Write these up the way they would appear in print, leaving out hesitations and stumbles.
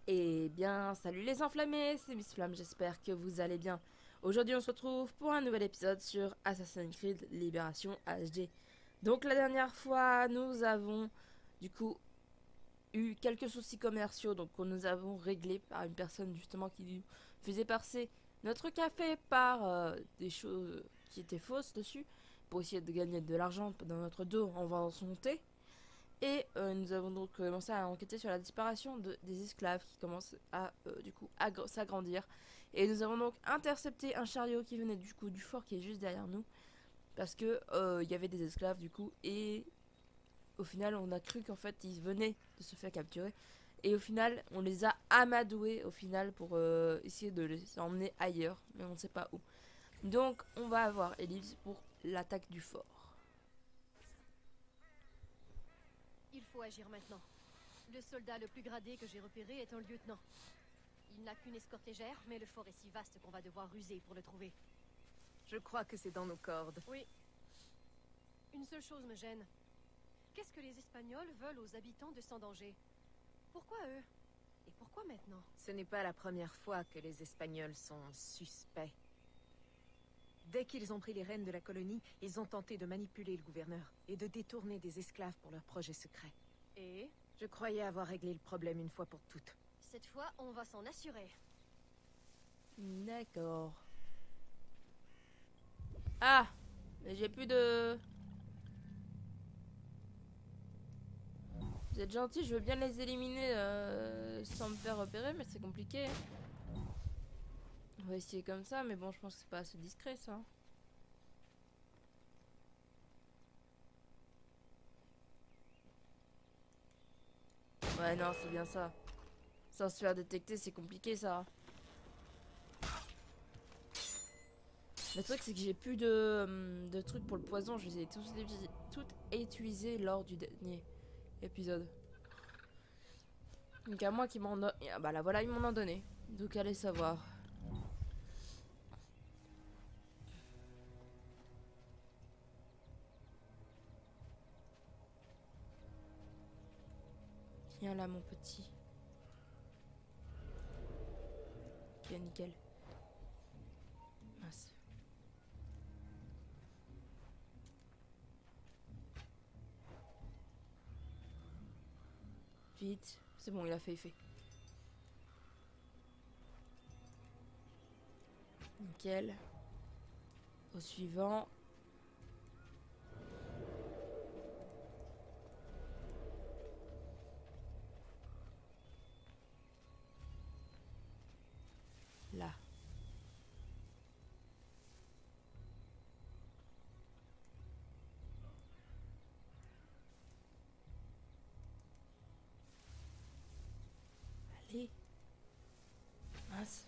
Eh bien, salut les enflammés, c'est Miss Flamme, j'espère que vous allez bien. Aujourd'hui, on se retrouve pour un nouvel épisode sur Assassin's Creed Libération HD. Donc, la dernière fois, nous avons du coup eu quelques soucis commerciaux, donc nous avons réglé par une personne justement qui nous faisait passer notre café par des choses qui étaient fausses dessus pour essayer de gagner de l'argent dans notre dos en vendant son thé. Et nous avons donc commencé à enquêter sur la disparition des esclaves qui commencent à du coup s'agrandir. Et nous avons donc intercepté un chariot qui venait du coup du fort qui est juste derrière nous parce que il y avait des esclaves du coup et au final on a cru qu'en fait ils venaient de se faire capturer et au final on les a amadoués au final pour essayer de les emmener ailleurs mais on ne sait pas où. Donc on va avoir Elise pour l'attaque du fort. Il faut agir maintenant. Le soldat le plus gradé que j'ai repéré est un lieutenant. Il n'a qu'une escorte légère, mais le fort est si vaste qu'on va devoir ruser pour le trouver. Je crois que c'est dans nos cordes. Oui. Une seule chose me gêne. Qu'est-ce que les Espagnols veulent aux habitants de Sans Danger? Pourquoi eux? Et pourquoi maintenant? Ce n'est pas la première fois que les Espagnols sont suspects. Dès qu'ils ont pris les rênes de la colonie, ils ont tenté de manipuler le gouverneur et de détourner des esclaves pour leurs projets secrets. Et Je croyais avoir réglé le problème une fois pour toutes. cette fois, on va s'en assurer. D'accord. Ah, mais j'ai plus de... Vous êtes gentil, je veux bien les éliminer sans me faire repérer, mais c'est compliqué. On va essayer comme ça, mais bon, je pense que c'est pas assez discret, ça. Ouais, non, c'est bien ça. Sans se faire détecter, c'est compliqué, ça. Le truc, c'est que j'ai plus de trucs pour le poison. Je les ai toutes utilisés lors du dernier épisode. Donc à moi qu'ils m'en donnent... Ah bah là, voilà, ils m'en ont donné. Donc allez savoir. Viens là, mon petit. Ok, nickel. Mince. Vite. C'est bon, il a fait effet. Nickel. Au suivant. Là. Allez. Mince.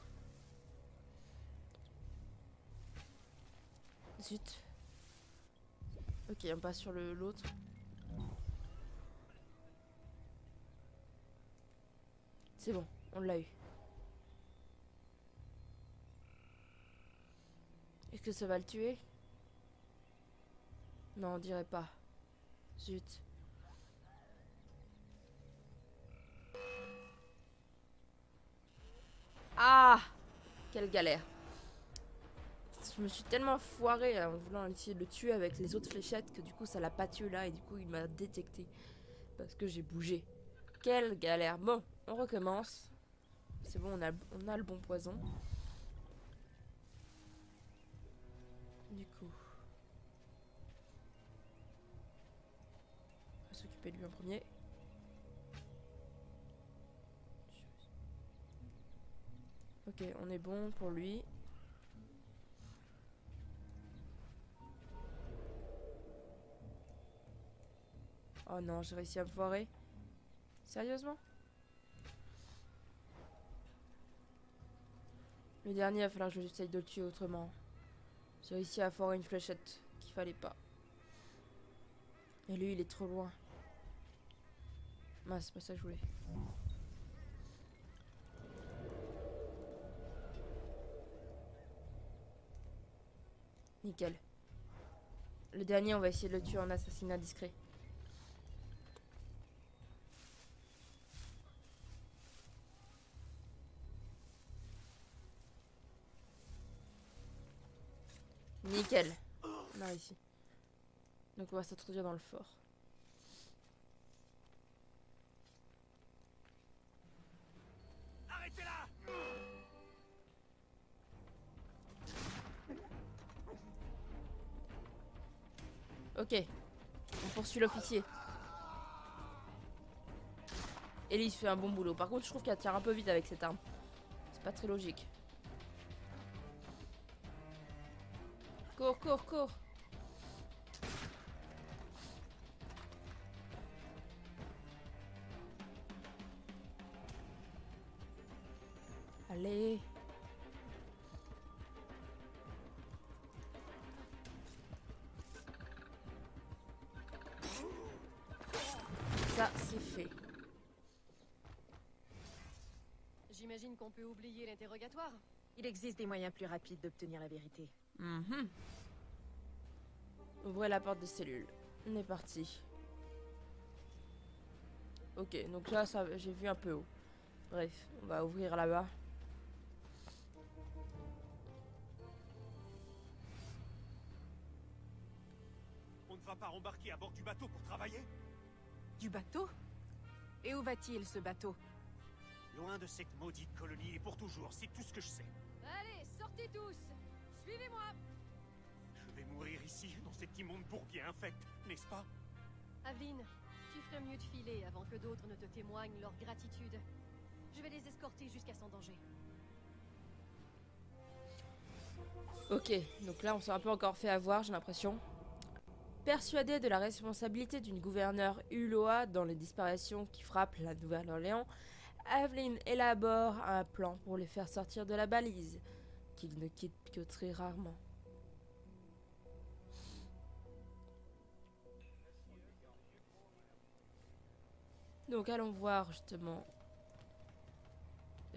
Zut. Ok, on passe sur l'autre. C'est bon, on l'a eu. Est-ce que ça va le tuer? Non, on dirait pas. Zut. Ah! Quelle galère. Je me suis tellement foirée en voulant essayer de le tuer avec les autres fléchettes que du coup ça l'a pas tué là et du coup il m'a détecté. Parce que j'ai bougé. Quelle galère. Bon, on recommence. C'est bon, on a le bon poison. Du coup. On va s'occuper de lui en premier. Ok, on est bon pour lui. Oh non, j'ai réussi à me foirer. Sérieusement? Le dernier, il va falloir que j'essaye de le tuer autrement. J'ai réussi à foirer une fléchette qu'il fallait pas. Et lui, il est trop loin. Mince, c'est pas ça que je voulais. Nickel. Le dernier, on va essayer de le tuer en assassinat discret. Nickel. On a réussi. Donc on va s'introduire dans le fort. Arrêtez-la! Ok. On poursuit l'officier. Elise fait un bon boulot. Par contre, je trouve qu'elle tire un peu vite avec cette arme. C'est pas très logique. Cours, cours, cours. Allez. Ça, c'est fait. J'imagine qu'on peut oublier l'interrogatoire. Il existe des moyens plus rapides d'obtenir la vérité. Mhm. Ouvrez la porte des cellules. On est parti. Ok, donc là, ça, j'ai vu un peu haut. Bref, on va ouvrir là-bas. On ne va pas rembarquer à bord du bateau pour travailler? Du bateau? Et où va-t-il, ce bateau? Loin de cette maudite colonie et pour toujours, c'est tout ce que je sais. Allez, sortez tous. Suivez-moi. Je vais mourir ici, dans cet immonde bourbier infect, n'est-ce pas? Aveline, tu ferais mieux de filer avant que d'autres ne te témoignent leur gratitude. Je vais les escorter jusqu'à sans danger. Ok, donc là, on s'est un peu encore fait avoir, j'ai l'impression. Persuadé de la responsabilité d'une gouverneure Uloa dans les disparitions qui frappent la Nouvelle-Orléans, Aveline élabore un plan pour les faire sortir de la balise, qu'ils ne quittent que très rarement. Donc allons voir justement.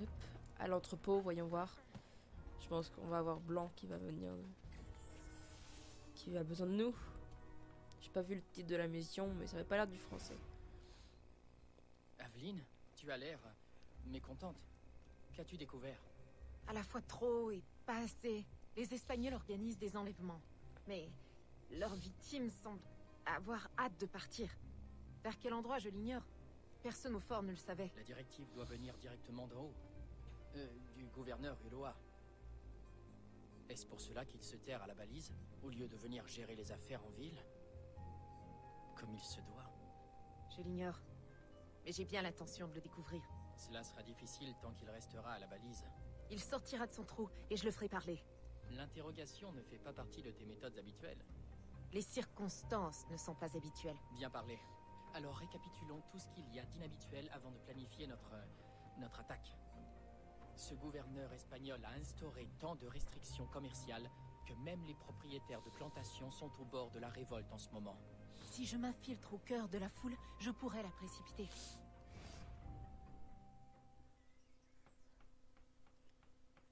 Hop, à l'entrepôt, voyons voir. Je pense qu'on va avoir Blanc qui va venir. Qui a besoin de nous. J'ai pas vu le titre de la mission, mais ça avait pas l'air du français. Aveline, tu as l'air mécontente. Qu'as-tu découvert? À la fois trop et pas assez. Les Espagnols organisent des enlèvements. Mais leurs victimes semblent avoir hâte de partir. Vers quel endroit, je l'ignore. Personne au fort ne le savait. La directive doit venir directement d'en haut. Du gouverneur Uloa. Est-ce pour cela qu'il se terre à la balise, au lieu de venir gérer les affaires en ville? Comme il se doit. Je l'ignore. Mais j'ai bien l'intention de le découvrir. Cela sera difficile tant qu'il restera à la balise. Il sortira de son trou et je le ferai parler. L'interrogation ne fait pas partie de tes méthodes habituelles. Les circonstances ne sont pas habituelles. Bien parlé. Alors récapitulons tout ce qu'il y a d'inhabituel avant de planifier notre attaque. Ce gouverneur espagnol a instauré tant de restrictions commerciales que même les propriétaires de plantations sont au bord de la révolte en ce moment. Si je m'infiltre au cœur de la foule, je pourrais la précipiter.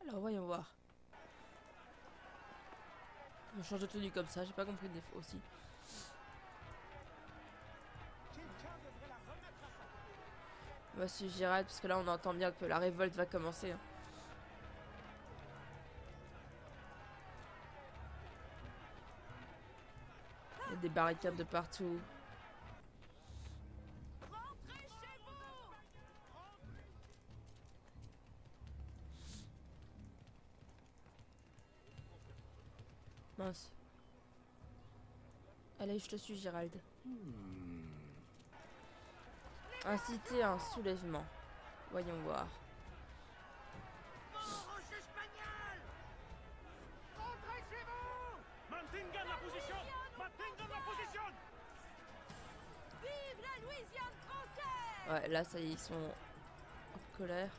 Alors voyons voir. On change de tenue comme ça, j'ai pas compris le défaut aussi. On va suivre Gérald parce que là on entend bien que la révolte va commencer. Hein. Il y a des barricades de partout. Mince. Allez, je te suis, Gérald. Inciter à un soulèvement. Voyons voir. Mantengan la position! Mantengan la position! Vive la Louisiane française! Ouais, là, ça y est, ils sont en colère.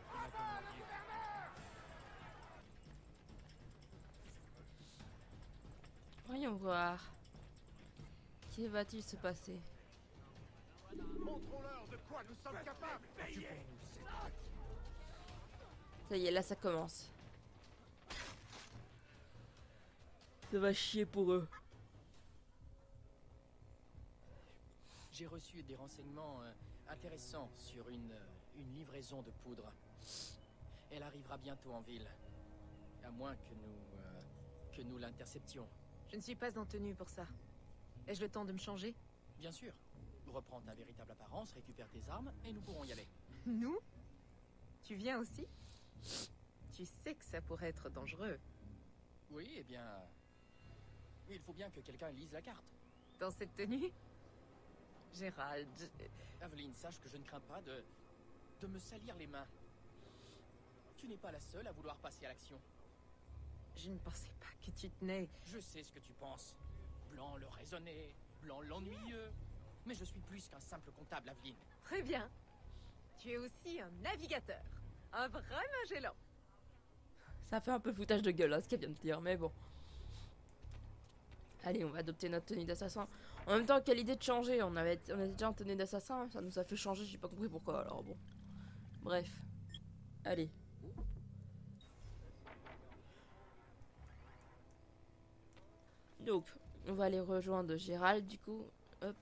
Voyons voir. Que va-t-il se passer? Montrons-leur de quoi nous sommes capables! Ça y est, là, ça commence. Ça va chier pour eux. J'ai reçu des renseignements intéressants sur une livraison de poudre. Elle arrivera bientôt en ville. À moins que nous l'interceptions. Je ne suis pas en tenue pour ça. Ai-je le temps de me changer? Bien sûr. Reprends ta véritable apparence, récupère tes armes, et nous pourrons y aller. Nous? Tu viens aussi? Tu sais que ça pourrait être dangereux. Oui, eh bien... Il faut bien que quelqu'un lise la carte. Dans cette tenue? Gérald... Aveline, sache que je ne crains pas de me salir les mains. Tu n'es pas la seule à vouloir passer à l'action. Je ne pensais pas que tu tenais... Je sais ce que tu penses. Blanc le raisonné, Blanc l'ennuyeux. Mais je suis plus qu'un simple comptable, Aveline. Très bien. Tu es aussi un navigateur. Un vrai Magellan. Ça fait un peu foutage de gueule, hein, ce qu'elle vient de dire, mais bon. Allez, on va adopter notre tenue d'assassin. En même temps, quelle idée de changer. On était déjà en tenue d'assassin, ça nous a fait changer, j'ai pas compris pourquoi, alors bon. Bref. Allez. Donc, on va aller rejoindre Gérald, du coup. Hop.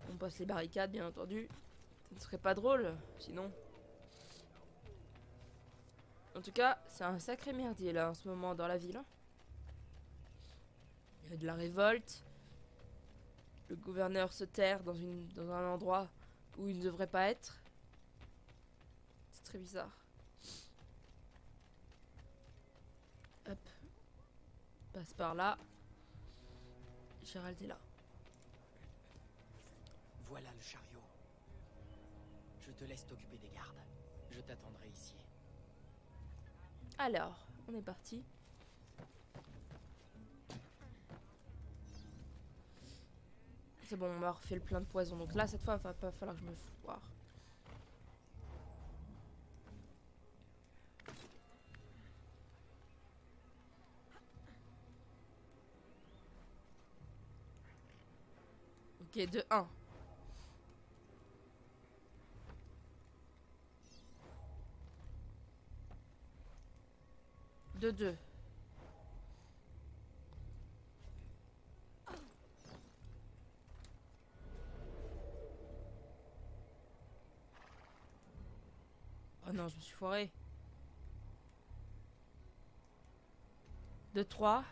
On passe les barricades, bien entendu. Ça ne serait pas drôle, sinon. En tout cas, c'est un sacré merdier, là, en ce moment, dans la ville. Il y a de la révolte. Le gouverneur se terre dans un endroit où il ne devrait pas être. C'est très bizarre. Hop. Passe par là. Gérald est là. Voilà le chariot. Je te laisse t'occuper des gardes. Je t'attendrai ici. Alors, on est parti. C'est bon, on m'a refait le plein de poison. Donc là, cette fois, il va pas falloir que je me foire. Ok, de 1. De 2. Oh non, je me suis foiré. De 3.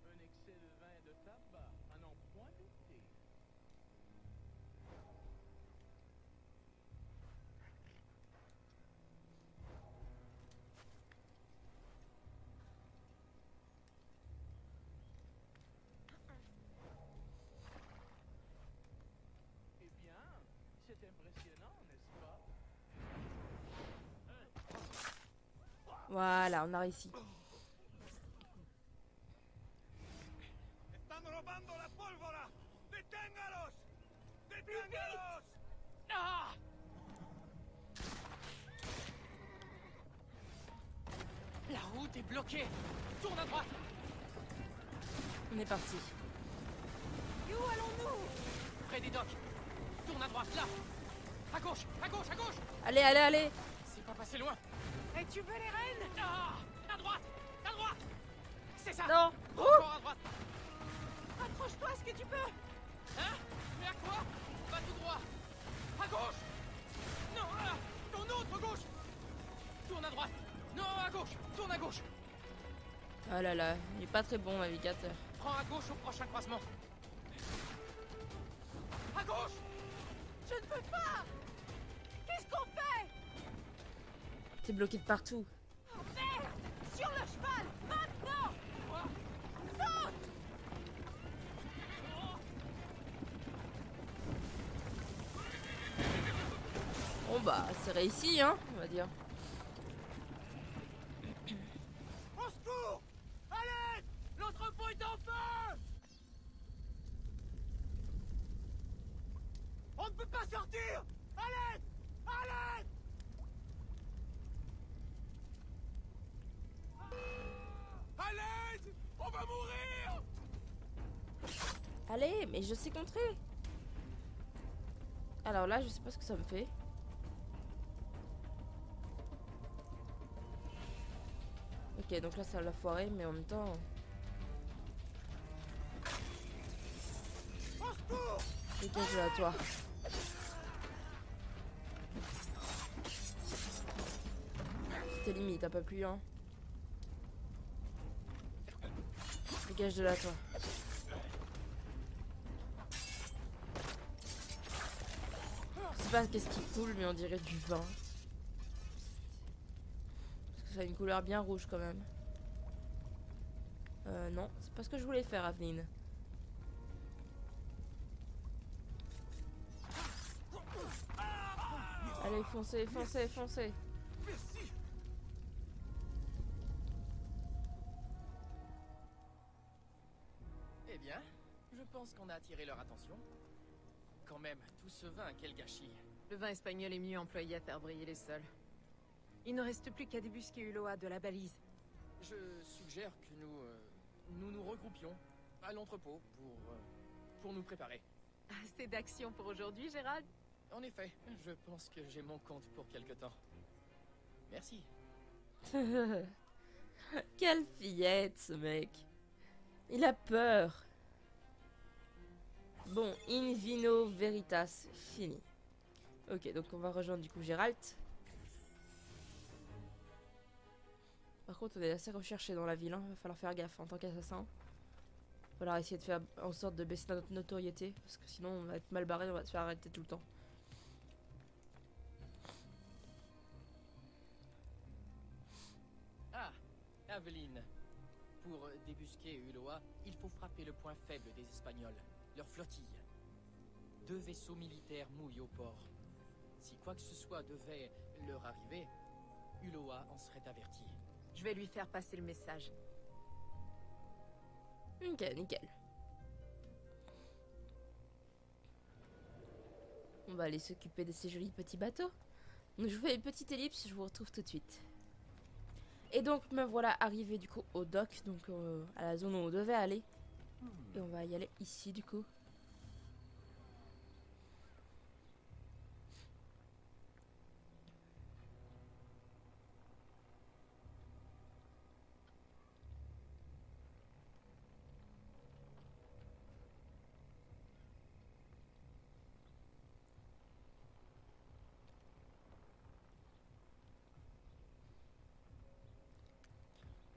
Un excès de vin et de tabac, à n'en point douter. Eh bien, c'est impressionnant, n'est-ce pas? Voilà, on a réussi. ¡Están robando la pólvora! ¡Deténgalos! ¡Deténgalos! Ah! La route est bloquée. Tourne à droite. On est parti. Et où allons-nous? Près des docks. Tourne à droite, là. À gauche, à gauche, à gauche. Allez, allez, allez. C'est pas passé loin. Et tu veux les rênes? Ah! À droite. À droite. C'est ça. Non. Oh, Encore à droite. Accroche-toi ce que tu peux. Hein? Mais à quoi? Va tout droit. À gauche. Non, là. Ton autre gauche. Tourne à droite. Non, à gauche. Tourne à gauche. ah là là, il est pas très bon, navigateur. Prends à gauche au prochain croisement. À gauche. Je ne peux pas. Qu'est-ce qu'on fait? T'es bloqué de partout. Oh merde! Sur le cheval! Maintenant! Saute! Bon bah, c'est réussi, hein, on va dire. ¡Au secours! ¡A l'aide! L'entrepôt est en feu! On ne peut pas sortir! À l'aide! À l'aide! À l'aide! On va mourir! Allez, mais je sais contrer. Alors là, je sais pas ce que ça me fait. Ok, donc là, ça l'a foiré, mais en même temps... Au secours! Dégage à toi. tes limites, t'as pas plus, hein. Dégage de là, toi. Je sais pas qu'est-ce qui coule, mais on dirait du vin. Parce que ça a une couleur bien rouge quand même. Non, c'est pas ce que je voulais faire, Aveline. Allez, foncez, foncez, foncez. Eh bien, je pense qu'on a attiré leur attention. Quand même, tout ce vin, quel gâchis. Le vin espagnol est mieux employé à faire briller les sols. Il ne reste plus qu'à débusquer Ulloa de la balise. Je suggère que nous regroupions à l'entrepôt pour nous préparer. Assez d'action pour aujourd'hui, Gérald. En effet, je pense que j'ai mon compte pour quelque temps. Merci. Quelle fillette, ce mec. Il a peur. Bon, in vino veritas, fini. Ok, donc on va rejoindre du coup Gérald. Par contre, on est assez recherché dans la ville, hein. Va falloir faire gaffe en tant qu'assassin. Va falloir essayer de faire en sorte de baisser notre notoriété, parce que sinon on va être mal barré, on va se faire arrêter tout le temps. Ah, Aveline. Pour débusquer Ulloa, il faut frapper le point faible des Espagnols, leur flottille. 2 vaisseaux militaires mouillent au port. Si quoi que ce soit devait leur arriver, Ulloa en serait averti. Je vais lui faire passer le message. Ok, nickel. On va aller s'occuper de ces jolis petits bateaux. Donc je vous fais une petite ellipse, je vous retrouve tout de suite. Et donc me voilà arrivé du coup au dock, donc à la zone où on devait aller. Et on va y aller ici du coup.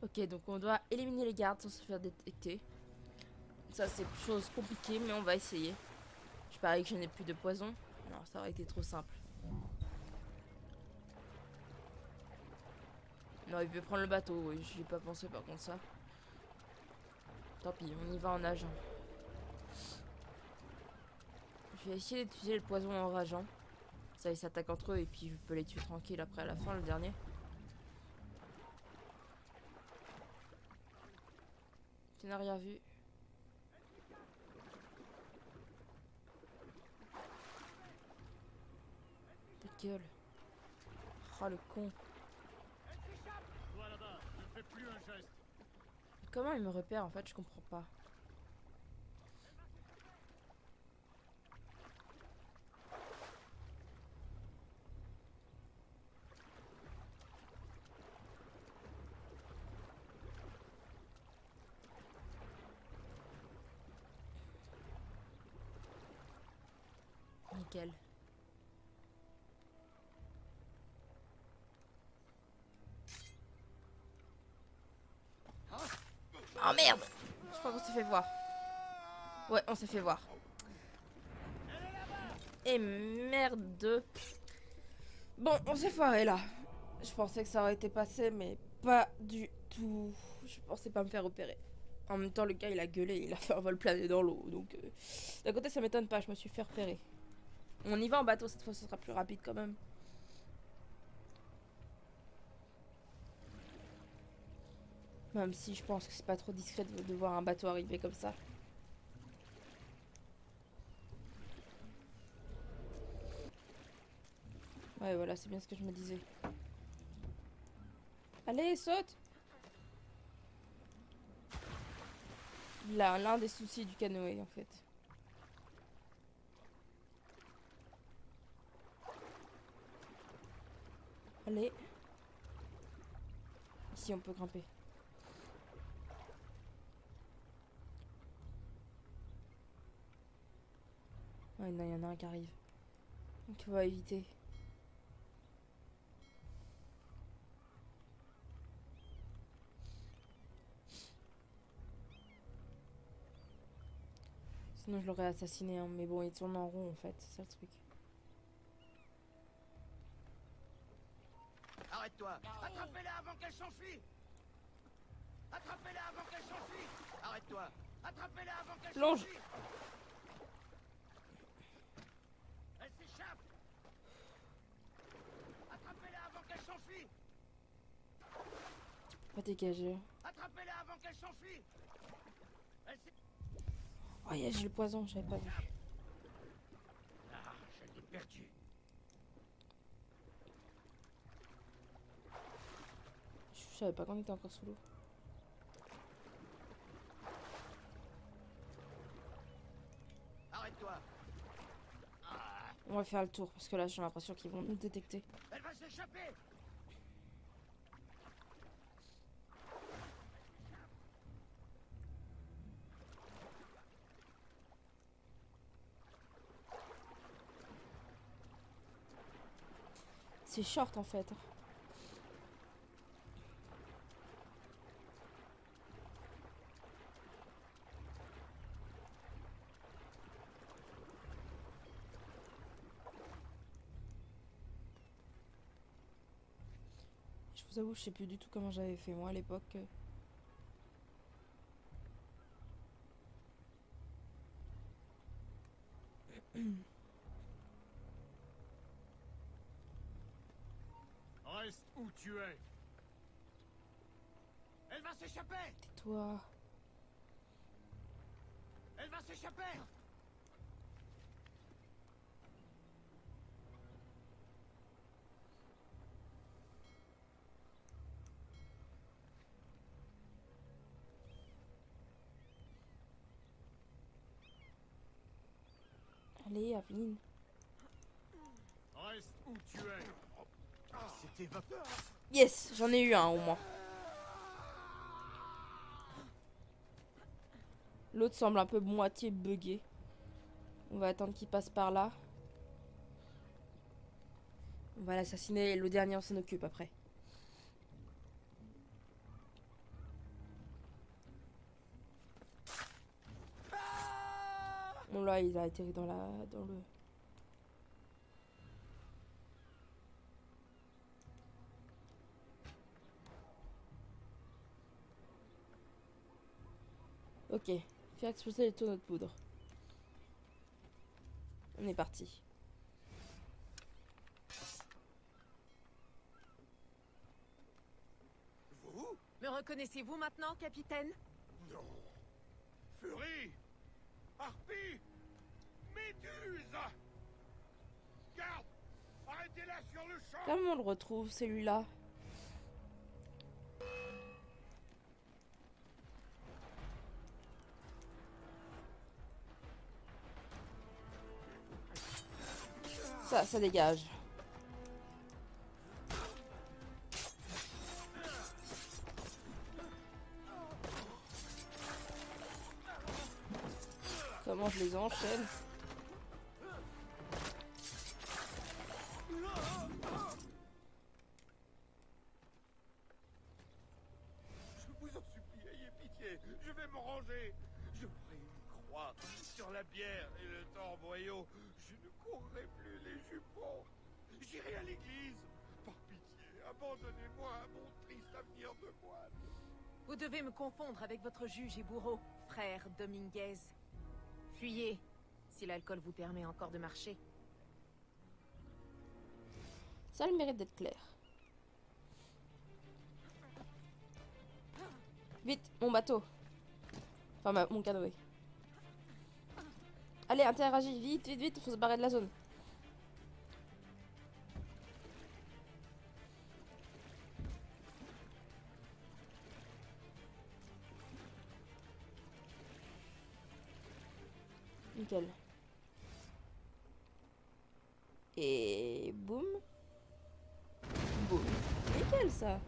Ok, donc on doit éliminer les gardes sans se faire détecter. Ça c'est chose compliquée, mais on va essayer. Je parie que je n'ai plus de poison. Non, ça aurait été trop simple. Non, il peut prendre le bateau, oui, j'y ai pas pensé par contre ça. Tant pis, on y va en nageant. Je vais essayer d'utiliser le poison enrageant. Ça, ils s'attaquent entre eux et puis je peux les tuer tranquille après à la fin, le dernier. Tu n'as rien vu. Ta gueule. Oh le con. Toi là-bas, ne fais plus un geste. Comment il me repère en fait, je comprends pas. Nickel. Oh merde! Je crois qu'on s'est fait voir. Ouais, on s'est fait voir. Et merde. Bon, on s'est foiré là. Je pensais que ça aurait été passé, mais pas du tout. Je pensais pas me faire opérer. En même temps, le gars, il a gueulé, il a fait un vol plané dans l'eau. Donc, d'un côté, ça m'étonne pas, je me suis fait repérer. On y va en bateau, cette fois, ce sera plus rapide quand même. Même si je pense que c'est pas trop discret de voir un bateau arriver comme ça. Ouais, voilà, c'est bien ce que je me disais. Allez, saute! Là, l'un des soucis du canoë, en fait. Allez. Ici, on peut grimper. Ouais, non, il y en a un qui arrive. Donc, on va éviter. Sinon je l'aurais assassiné, hein. Mais bon, il tourne en rond en fait, c'est ça le truc. Arrête-toi! Attrapez-la avant qu'elle s'enfuit! Attrapez-la avant qu'elle s'enfuit! Arrête-toi! Attrapez-la avant qu'elle Plonge. s'enfuit! Elle s'échappe! Attrapez-la avant qu'elle s'enfuit! Pas dégagé. Attrapez-la avant qu'elle s'enfuit! Elle s'est... Oh yeah, j'ai le poison, j'avais pas vu. Ah, je l'ai perdu. Je savais pas qu'on était encore sous l'eau. Arrête-toi! On va faire le tour parce que là j'ai l'impression qu'ils vont nous détecter. Elle va s'échapper! C'est short en fait. Je vous avoue, je sais plus du tout comment j'avais fait moi à l'époque. Reste où tu es. Elle va s'échapper! Tais-toi. Elle va s'échapper! Allez, Aveline. Reste où tu es. C'était vapeur! Yes, j'en ai eu un au moins. L'autre semble un peu moitié buggé. On va attendre qu'il passe par là. On va l'assassiner et le dernier on s'en occupe après. Bon là il a atterri dans le... Ok, faire exploser les tonneaux de poudre. On est parti. Vous? Me reconnaissez-vous maintenant, capitaine? Non. Furie. Harpie. Méduse. Garde. Arrêtez-la sur le champ. Comment on le retrouve celui-là? Ça dégage. Comment je les enchaîne? Je vous en supplie, ayez pitié. Je vais me ranger. Je ferai une croix sur la bière et le torboyau. Je ne courrai plus les jupons. J'irai à l'église. Par pitié, abandonnez-moi à mon triste avenir de moine. Vous devez me confondre avec votre juge et bourreau, frère Dominguez. Fuyez, si l'alcool vous permet encore de marcher. Ça a le mérite d'être clair. Vite, mon bateau. Enfin, mon canoë. Allez, interagis, vite, vite, vite, faut se barrer de la zone. Nickel. Et boum. Boum. Nickel ça.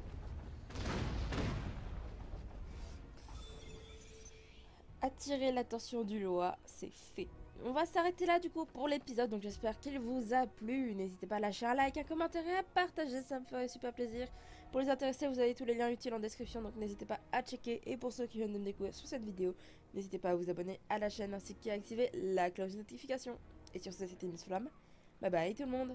Attirer l'attention du Loa, c'est fait. On va s'arrêter là du coup pour l'épisode, donc j'espère qu'il vous a plu. N'hésitez pas à lâcher un like, un commentaire et à partager, ça me ferait super plaisir. Pour les intéressés, vous avez tous les liens utiles en description, donc n'hésitez pas à checker. Et pour ceux qui viennent de me découvrir sur cette vidéo, n'hésitez pas à vous abonner à la chaîne ainsi qu'à activer la cloche de notification. Et sur ce, c'était Miss Flamme. Bye bye tout le monde!